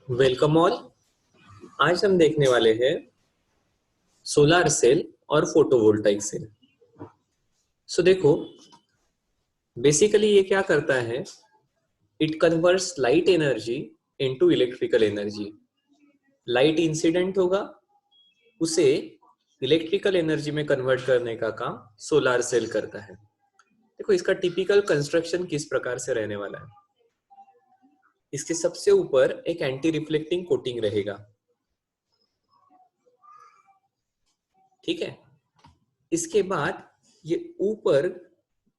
Welcome all. आज हम देखने वाले हैं सोलार सेल और फोटोवोल्टाइक सेल। देखो, बेसिकली ये क्या करता है, it converts light energy into electrical energy. Light incident होगा, उसे इलेक्ट्रिकल एनर्जी में कन्वर्ट करने का काम सोलार सेल करता है। देखो, इसका टिपिकल कंस्ट्रक्शन किस प्रकार से रहने वाला है। इसके सबसे ऊपर एक एंटी रिफ्लेक्टिंग कोटिंग रहेगा, ठीक है। इसके बाद ये ऊपर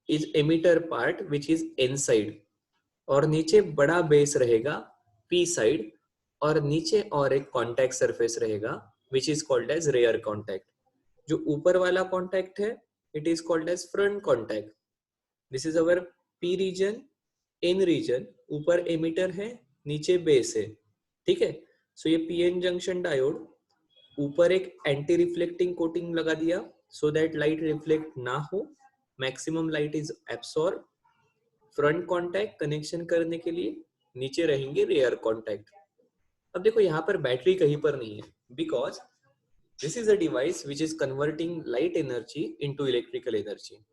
is emitter part which is an side, और नीचे बड़ा बेस रहेगा पी साइड, और नीचे और एक कॉन्टैक्ट सरफेस रहेगा which is called as rear contact. जो ऊपर वाला कॉन्टैक्ट है it is called as front contact. This is our P region, N region, ऊपर एमिटर है, नीचे बेस है, ठीक है। सो ये पीएन जंक्शन डायोड ऊपर एक एंटी रिफ्लेक्टिंग कोटिंग लगा दिया सो दैट लाइट रिफ्लेक्ट ना हो, maximum light is absorb. Front contact connection करने के लिए, नीचे रहेंगे रेयर कॉन्टैक्ट। अब देखो, यहाँ पर बैटरी कहीं पर नहीं है, because this is a device which is converting light energy into electrical energy.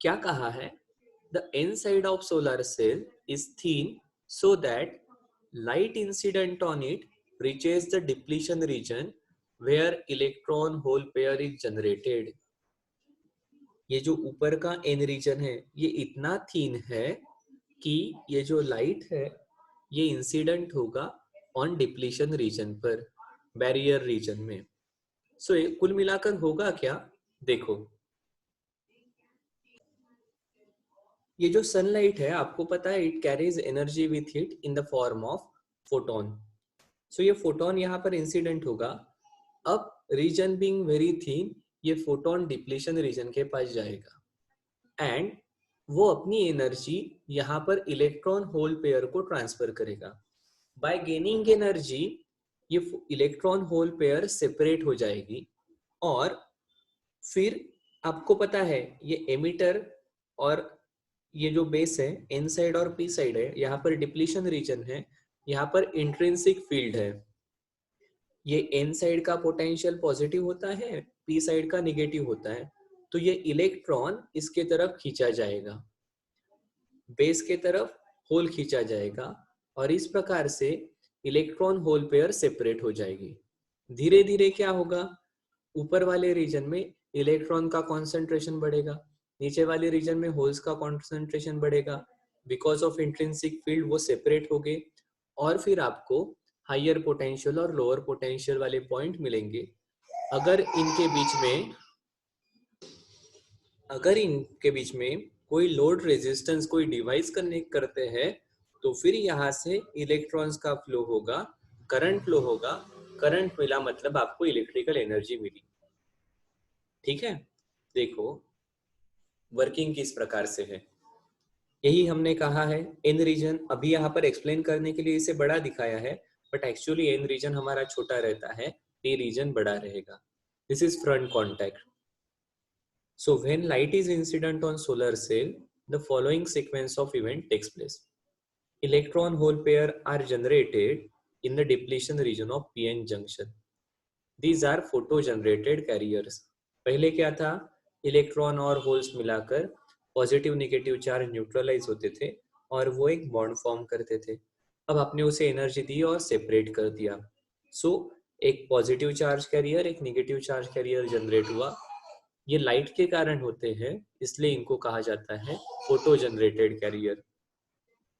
क्या कहा है, the N side of solar cell is thin so that light incident on it reaches the depletion region where electron hole pair is generated। ये जो ऊपर का N region है ये इतना थीन है कि ये जो लाइट है ये इंसिडेंट होगा ऑन डिप्लीशन रीजन पर, बैरियर रीजन में। ये कुल मिलाकर होगा क्या, देखो, ये जो सनलाइट है आपको पता है it carries energy with it in the form of photon. ये फोटोन यहाँ पर इंसिडेंट होगा। अब रीजन बीइंग वेरी थिन, ये फोटोन डिप्लीशन रीजन के पास जाएगा एंड वो अपनी एनर्जी यहाँ पर इलेक्ट्रॉन होल पेयर को ट्रांसफर करेगा। बाय गेनिंग एनर्जी ये इलेक्ट्रॉन होल पेयर सेपरेट हो जाएगी, और फिर आपको पता है ये एमिटर और ये जो बेस है एन साइड और पी साइड है, यहाँ पर डिप्लीशन रीजन है, यहाँ पर इंट्रिंसिक फील्ड है। ये एन साइड का पोटेंशियल पॉजिटिव होता है, पी साइड का निगेटिव होता है, तो ये इलेक्ट्रॉन इसके तरफ खींचा जाएगा, बेस के तरफ होल खींचा जाएगा, और इस प्रकार से इलेक्ट्रॉन होल पेयर सेपरेट हो जाएगी। धीरे धीरे क्या होगा, ऊपर वाले रीजन में इलेक्ट्रॉन का कॉन्सेंट्रेशन बढ़ेगा, नीचे वाले रीजन में होल्स का कॉन्सेंट्रेशन बढ़ेगा। बिकॉज ऑफ इंट्रिंसिक फील्ड वो सेपरेट हो गए, और फिर आपको हायर पोटेंशियल और लोअर पोटेंशियल वाले पॉइंट मिलेंगे। अगर इनके बीच में कोई लोड रेजिस्टेंस, कोई डिवाइस कनेक्ट करते हैं, तो फिर यहाँ से इलेक्ट्रॉन्स का फ्लो होगा, करंट फ्लो होगा। करंट मिला मतलब आपको इलेक्ट्रिकल एनर्जी मिली, ठीक है। देखो वर्किंग किस प्रकार से है, यही हमने कहा है। एन रीजन अभी यहाँ पर एक्सप्लेन करने के लिए इसे बड़ा दिखाया है, बट एक्चुअली एन रीजन हमारा छोटा रहता है, पी रीजन बड़ा रहेगा। This is front contact. So when light is incident on solar cell, the following sequence of event takes place. Electron hole pair are generated in the depletion region of p-n junction. These are photo generated carriers. पहले क्या था, electron और holes मिलाकर positive negative charge neutralise होते थे और वो एक बॉन्ड फॉर्म करते थे। अब आपने उसे एनर्जी दी और सेपरेट कर दिया। एक पॉजिटिव चार्ज कैरियर, एक नेगेटिव चार्ज कैरियर जनरेट हुआ। ये लाइट के कारण होते हैं, इसलिए इनको कहा जाता है फोटो जनरेटेड कैरियर।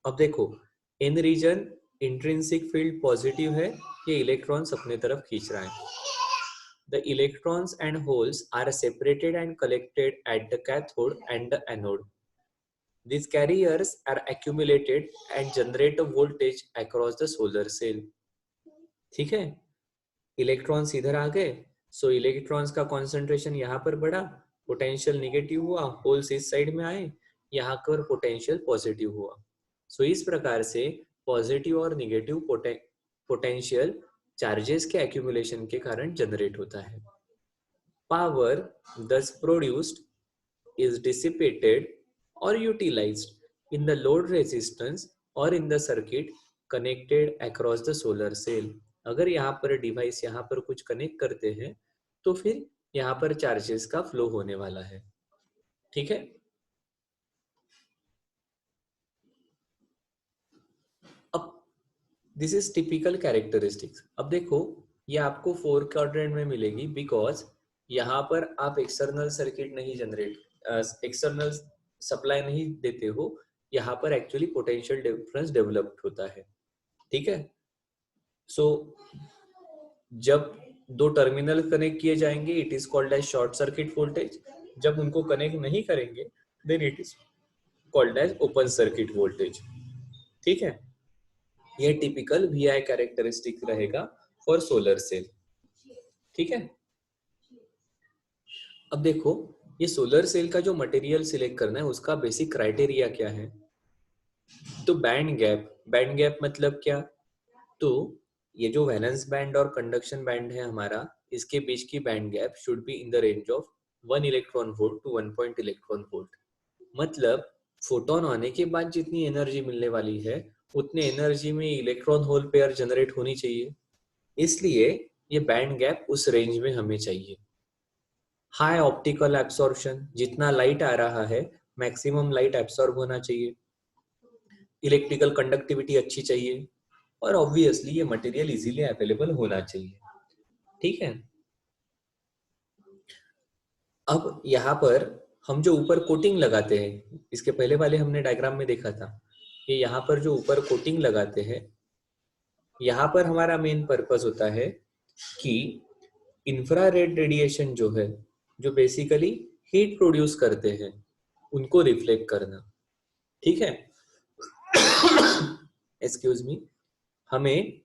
अब देखो, इन रीजन इंट्रिंसिक फील्ड पॉजिटिव है, ये इलेक्ट्रॉन्स अपने तरफ खींच रहा है। The electrons and holes are separated and collected at the cathode and the anode. These carriers are accumulated and generate a voltage across the solar cell. ठीक है, electrons इधर आ गए, इलेक्ट्रॉन्स का कॉन्सेंट्रेशन यहाँ पर बढ़ा, पोटेंशियल नेगेटिव हुआ, holes इस साइड में आए, यहाँ पर पोटेंशियल पॉजिटिव हुआ। इस प्रकार से पॉजिटिव और नेगेटिव पोटेंशियल चार्जेस के एक्यूमुलेशन के कारण जनरेट होता है। Power thus produced is dissipated or utilized in the load resistance or in the circuit connected across the solar cell. अगर यहाँ पर डिवाइस यहाँ पर कुछ कनेक्ट करते हैं तो फिर यहाँ पर चार्जेस का फ्लो होने वाला है। ठीक है। अब दिस इज टिपिकल कैरेक्टरिस्टिक्स। अब देखो ये आपको 4 क्वाड्रेंट में मिलेगी बिकॉज यहाँ पर आप एक्सटर्नल सर्किट नहीं जनरेट, एक्सटर्नल सप्लाई नहीं देते हो, यहाँ पर एक्चुअली पोटेंशियल डिफरेंस डेवलप्ड होता है। ठीक है। सो जब दो टर्मिनल कनेक्ट किए जाएंगे it is called as short circuit voltage. जब उनको कनेक्ट नहीं करेंगे then it is called as open circuit voltage. ठीक है। ये टिपिकल वीआई कैरेक्टरिस्टिक रहेगा फॉर सोलर सेल। ठीक है। अब देखो ये सोलर सेल का जो मटेरियल सिलेक्ट करना है उसका बेसिक क्राइटेरिया क्या है। तो बैंड गैप मतलब क्या। तो ये जो वैलेंस बैंड और कंडक्शन बैंड है हमारा, इसके बीच की band gap should be in the range of 1 electron volt to 1 point electron volt. मतलब फोटोन आने के बाद जितनी एनर्जी मिलने वाली है उतने एनर्जी में इलेक्ट्रॉन होल पेयर जनरेट होनी चाहिए, इसलिए ये बैंड गैप उस रेंज में हमें चाहिए। हाई ऑप्टिकल एब्सॉर्प्शन, जितना लाइट आ रहा है मैक्सिमम लाइट एब्सॉर्ब होना चाहिए। इलेक्ट्रिकल कंडक्टिविटी अच्छी चाहिए और ऑब्वियसली ये मटेरियल इजीली अवेलेबल होना चाहिए। ठीक है। अब यहाँ पर हम जो ऊपर कोटिंग लगाते हैं, इसके पहले वाले हमने डायग्राम में देखा था, ये यहाँ पर जो ऊपर कोटिंग लगाते हैं यहाँ पर हमारा मेन पर्पस होता है कि इंफ्रारेड रेडिएशन जो है, जो बेसिकली हीट प्रोड्यूस करते हैं, उनको रिफ्लेक्ट करना। ठीक है। Excuse me. हमें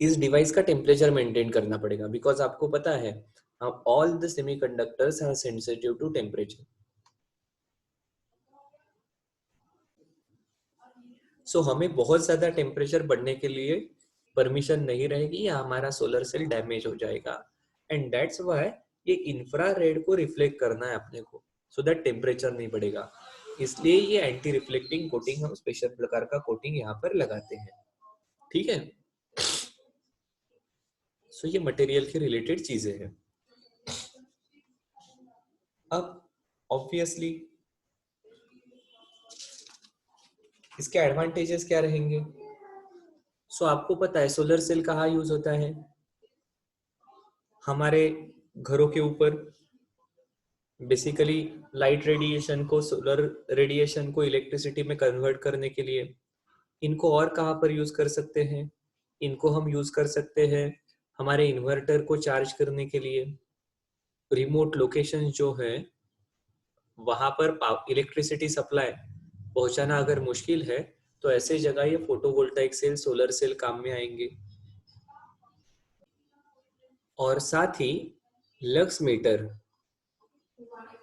इस डिवाइस का टेम्परेचर मेंटेन करना पड़ेगा बिकॉज आपको पता है all the semiconductors are sensitive to temperature. So हमें बहुत ज्यादा टेम्परेचर बढ़ने के लिए परमिशन नहीं रहेगी या हमारा सोलर सेल डैमेज हो जाएगा। एंड दैट्स व्हाई ये इंफ्रारेड को रिफ्लेक्ट करना है अपने को, सो दैट टेम्परेचर नहीं बढ़ेगा। इसलिए ये एंटी रिफ्लेक्टिंग कोटिंग, हम स्पेशल प्रकार का कोटिंग यहाँ पर लगाते हैं। ठीक है। सो ये मटेरियल के रिलेटेड चीजें हैं। अब ऑब्वियसली इसके एडवांटेजेस क्या रहेंगे। सो आपको पता है सोलर सेल कहाँ यूज होता है, हमारे घरों के ऊपर। बेसिकली लाइट रेडिएशन को, सोलर रेडिएशन को इलेक्ट्रिसिटी में कन्वर्ट करने के लिए। इनको और कहाँ पर यूज कर सकते हैं, इनको हम यूज कर सकते हैं हमारे इन्वर्टर को चार्ज करने के लिए। रिमोट लोकेशन जो है वहां पर इलेक्ट्रिसिटी सप्लाई पहुंचाना अगर मुश्किल है तो ऐसे जगह ये फोटोवोल्टाइक सेल, सोलर सेल काम में आएंगे। और साथ ही लक्स मीटर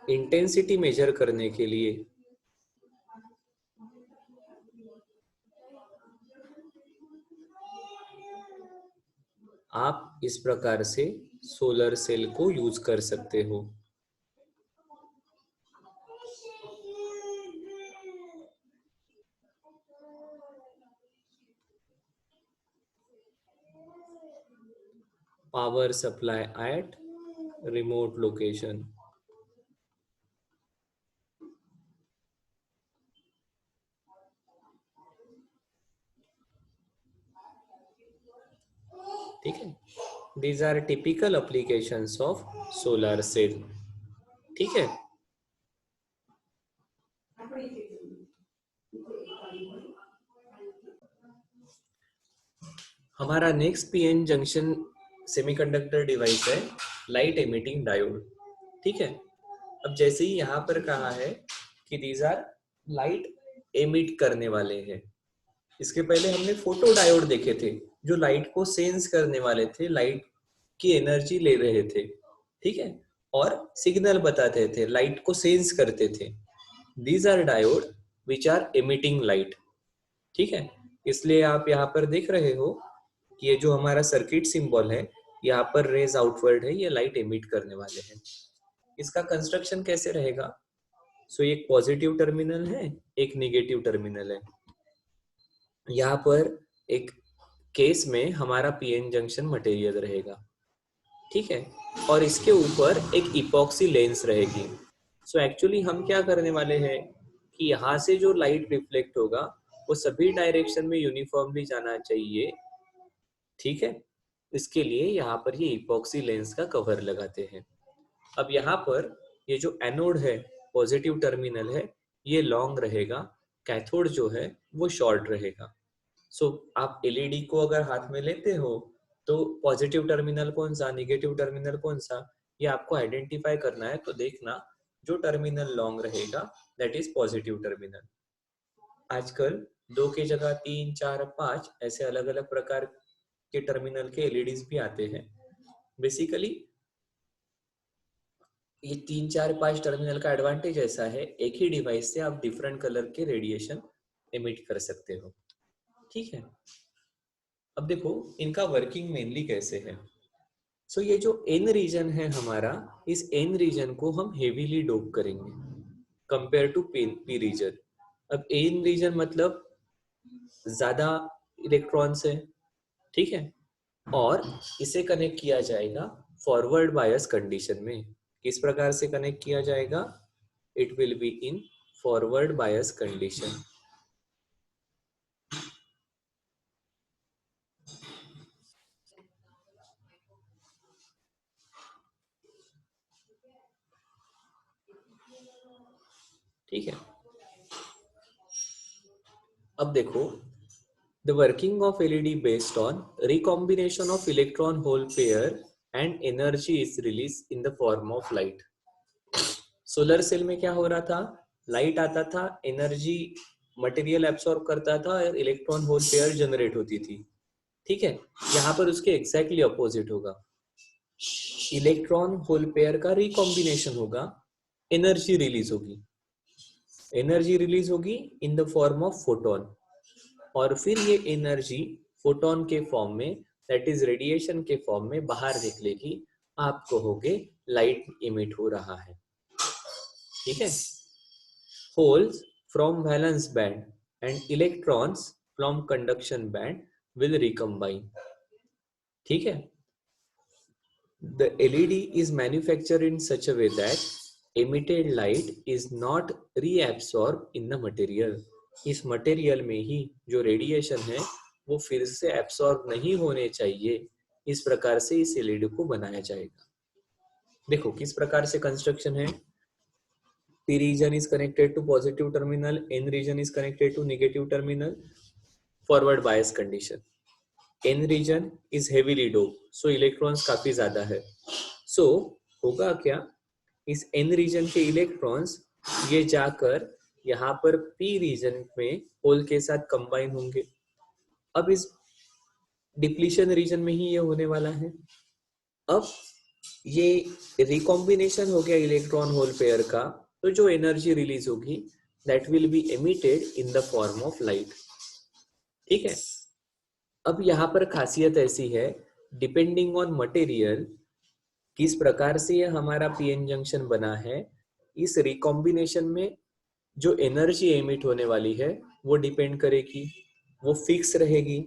इंटेंसिटी मेजर करने के लिए आप इस प्रकार से सोलर सेल को यूज कर सकते हो। Power supply at remote location. ठीक है। These are typical applications of solar cell. ठीक है। हमारा next PN junction semiconductor device है लाइट एमिटिंग डायोड। ठीक है। अब जैसे ही यहाँ पर कहा है कि दीज आर लाइट एमिट करने वाले हैं, इसके पहले हमने फोटो डायोड देखे थे जो लाइट को सेंस करने वाले थे, लाइट की एनर्जी ले रहे थे। ठीक है। और सिग्नल बताते थे, लाइट को सेंस करते थे। These are diode which are emitting light. ठीक है। इसलिए आप यहाँ पर देख रहे हो कि ये जो हमारा सर्किट सिंबल है यहाँ पर रेज आउटवर्ड है, ये लाइट एमिट करने वाले हैं। इसका कंस्ट्रक्शन कैसे रहेगा। सो एक पॉजिटिव टर्मिनल है, एक नेगेटिव टर्मिनल है। यहाँ पर एक केस में हमारा पीएन जंक्शन मटेरियल रहेगा, ठीक है, और इसके ऊपर एक इपॉक्सी लेंस रहेगी। सो एक्चुअली हम क्या करने वाले हैं कि यहाँ से जो लाइट रिफ्लेक्ट होगा वो सभी डायरेक्शन में यूनिफॉर्मली जाना चाहिए, ठीक है। इसके लिए यहाँ पर ये इपॉक्सी लेंस का कवर लगाते हैं। अब यहाँ पर ये जो एनोड है, पॉजिटिव टर्मिनल है, ये लॉन्ग रहेगा, कैथोड जो है वो शॉर्ट रहेगा। सो आप एलईडी को अगर हाथ में लेते हो तो पॉजिटिव टर्मिनल कौन सा, निगेटिव टर्मिनल कौन सा, ये आपको आइडेंटिफाई करना है। तो देखना जो टर्मिनल लॉन्ग रहेगा दैट इज पॉजिटिव टर्मिनल। आजकल 2 की जगह 3, 4, 5 ऐसे अलग अलग प्रकार के टर्मिनल के एलईडीज भी आते हैं। बेसिकली ये 3, 4, 5 टर्मिनल का एडवांटेज ऐसा है, एक ही डिवाइस से आप डिफरेंट कलर के रेडिएशन एमिट कर सकते हो, ठीक है। अब देखो इनका वर्किंग मेनली कैसे है। सो ये जो एन रीजन है हमारा, इस एन रीजन को हम हेवीली डोप करेंगे कंपेयर टू पी रीजन। अब एन रीजन मतलब ज्यादा इलेक्ट्रॉन्स है, ठीक है, और इसे कनेक्ट किया जाएगा फॉरवर्ड बायस कंडीशन में। किस प्रकार से कनेक्ट किया जाएगा? It will be in forward bias condition. ठीक है, अब देखो the working of LED based on recombination of electron hole pair and energy is released in the form of light। Solar cell में क्या हो रहा था, लाइट आता था, एनर्जी मटेरियल एब्सॉर्ब करता था और इलेक्ट्रॉन होल पेयर जनरेट होती थी, ठीक है। यहाँ पर उसके एग्जैक्टली अपोजिट होगा, इलेक्ट्रॉन होल पेयर का रिकॉम्बिनेशन होगा, एनर्जी रिलीज होगी, एनर्जी रिलीज होगी in the form of photon, और फिर ये एनर्जी फोटोन के फॉर्म में, दैट इज रेडिएशन के फॉर्म में बाहर निकलेगी। आप कहोगे लाइट इमिट हो रहा है, ठीक है। Holes from valence band and electrons from conduction band will recombine, ठीक है। The LED is manufactured in such a way that emitted light is not reabsorbed in the material। इस मटेरियल में ही जो रेडिएशन है वो फिर से एब्सॉर्ब नहीं होने चाहिए, इस प्रकार से इस एलईडी को बनाया जाएगा। देखो किस प्रकार से कंस्ट्रक्शन है। P region is connected to positive terminal, N region is connected to negative terminal, forward bias condition। N region is heavily doped, so electrons काफी ज्यादा है। So होगा क्या, इस N रीजन के इलेक्ट्रॉन्स ये जाकर यहाँ पर P रीजन में होल के साथ कंबाइन होंगे। अब इस डिप्लीशन रीजन में ही ये होने वाला है। अब ये रिकॉम्बिनेशन हो गया इलेक्ट्रॉन होल पेयर का, तो जो एनर्जी रिलीज होगी that will be emitted in the form of light, ठीक है। अब यहाँ पर खासियत ऐसी है, डिपेंडिंग ऑन मटेरियल किस प्रकार से ये हमारा पीएन जंक्शन बना है, इस रिकॉम्बिनेशन में जो एनर्जी एमिट होने वाली है वो डिपेंड करेगी, वो फिक्स रहेगी।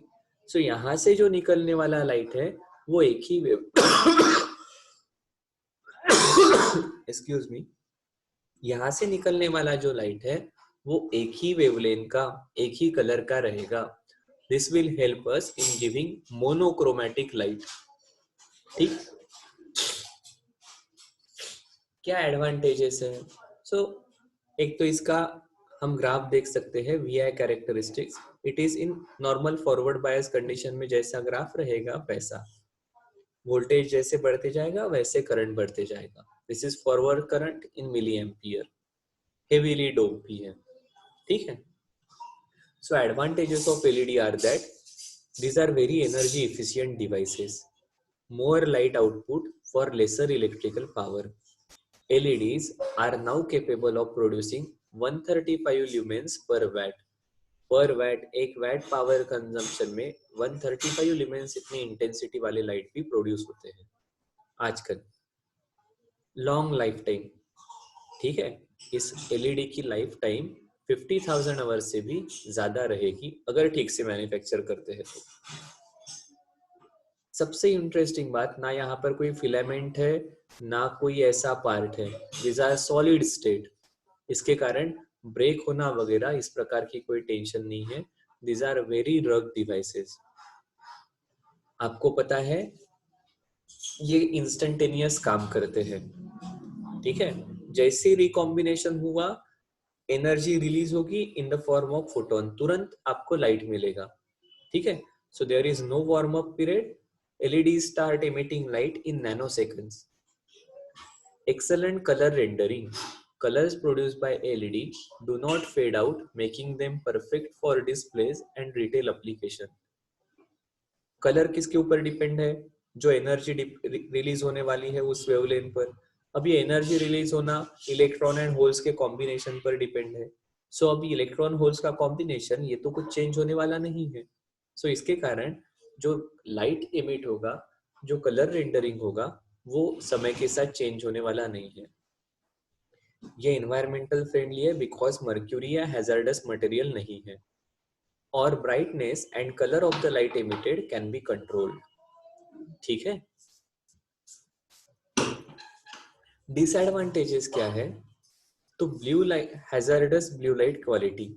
सो यहाँ से जो निकलने वाला लाइट है वो एक ही वेव एक्सक्यूज मी, यहाँ से निकलने वाला जो लाइट है वो एक ही वेवलेंथ का, एक ही कलर का रहेगा। This will help us in giving monochromatic light, ठीक। क्या एडवांटेजेस है? सो एक तो इसका हम ग्राफ देख सकते हैं, V I characteristics. It is in normal forward bias condition में जैसा ग्राफ रहेगा वैसा, वोल्टेज जैसे बढ़ते जाएगा वैसे करंट बढ़ते जाएगा। This is forward current in milliampere, heavily dope भी है, ठीक है। So advantages of LED are that these are very energy efficient devices, more light output for lesser electrical power। LEDs are now capable of producing 135 lumens per watt। पर VAT, एक VAT power consumption में 135 lumens इतनी intensity वाले light भी produce होते हैं आजकल। Long life time, ठीक है, इस एलईडी की लाइफ टाइम 50,000 आवर्स से भी ज्यादा रहेगी अगर ठीक से मैन्युफैक्चर करते हैं तो। सबसे इंटरेस्टिंग बात, ना यहाँ पर कोई फिलामेंट है ना कोई ऐसा पार्ट है, दिस आर सॉलिड स्टेट। इसके कारण ब्रेक होना वगैरह इस प्रकार की कोई टेंशन नहीं है। दिस आर वेरी रग डिवाइसेस। आपको पता है ये इंस्टेंटेनियस काम करते हैं, ठीक है। जैसे रिकॉम्बिनेशन हुआ एनर्जी रिलीज होगी in the form of photon, तुरंत आपको लाइट मिलेगा, ठीक है। So there is no warm up period, LED start emitting light in nanoseconds. Excellent color rendering. Colors produced by LED do not fade out, making them perfect for displays and retail application. Colour किसके ऊपर depend है? जो energy release होने वाली है उस wavelength पर। अब ये एनर्जी रिलीज होना इलेक्ट्रॉन एंड होल्स के कॉम्बिनेशन पर डिपेंड है। सो अभी इलेक्ट्रॉन होल्स का कॉम्बिनेशन ये तो कुछ चेंज होने वाला नहीं है। सो इसके कारण जो लाइट एमिट होगा, जो कलर रेंडरिंग होगा, वो समय के साथ चेंज होने वाला नहीं है। ये एनवायरमेंटल फ्रेंडली है बिकॉज मर्क्यूरी या हैजर्डस मटेरियल नहीं है, और brightness and colour of the light emitted can be controlled, ठीक है। डिसएडवांटेजेस क्या है? तो blue light, hazardous blue light quality,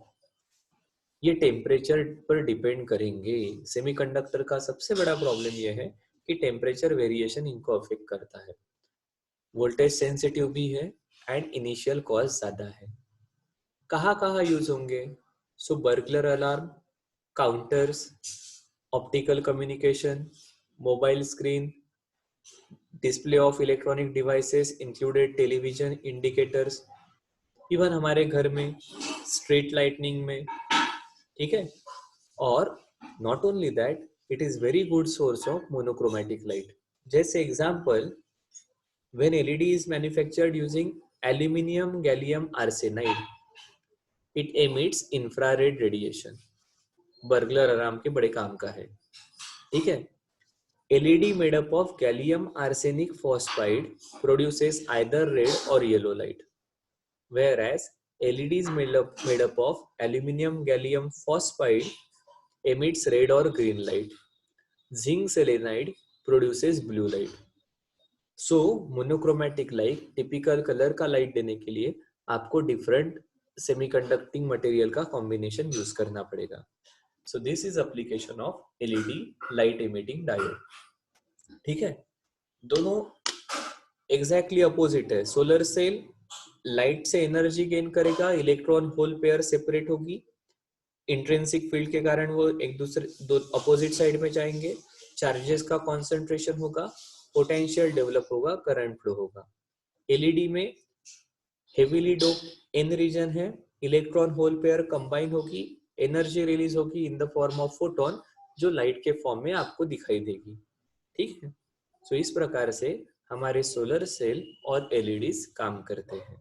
ये टेम्परेचर पर डिपेंड करेंगे। सेमीकंडक्टर का सबसे बड़ा प्रॉब्लम ये है कि टेम्परेचर वेरिएशन इनको अफेक्ट करता है। वोल्टेज सेंसिटिव भी है एंड इनिशियल कॉस्ट ज्यादा है। कहाँ कहाँ यूज होंगे? So burglar alarm, counters, optical communication, mobile screen, display of electronic devices included television, indicators, even हमारे घर में स्ट्रीट लाइटनिंग में, ठीक है। और not only that, it is very good source of monochromatic light. जैसे example, when LED is manufactured using aluminium gallium arsenide, it emits infrared radiation. Burglar alarm के बड़े काम का है, ठीक है। LED made up of gallium arsenic phosphide produces either red or yellow light, whereas LEDs made up of aluminum gallium phosphide emits red or green light. Zinc selenide produces blue light. So monochromatic light, typical color का light देने के लिए आपको different semiconducting material का combination use करना पड़ेगा. So this is application of LED light emitting diode. ठीक है, दोनों एग्जैक्टली अपोजिट है। सोलर सेल लाइट से एनर्जी गेन करेगा, इलेक्ट्रॉन होल पेयर सेपरेट होगी, इंट्रिंसिक फील्ड के कारण वो एक दूसरे दो अपोजिट साइड में जाएंगे, चार्जेस का कॉन्सेंट्रेशन होगा, पोटेंशियल डेवलप होगा, करंट फ्लो होगा। एलईडी में हेवीली डोप एन रीजन है, इलेक्ट्रॉन होल पेयर कंबाइन होगी, एनर्जी रिलीज होगी in the form of photon, जो लाइट के फॉर्म में आपको दिखाई देगी, ठीक है। सो इस प्रकार से हमारे सोलर सेल और एलईडीज काम करते हैं।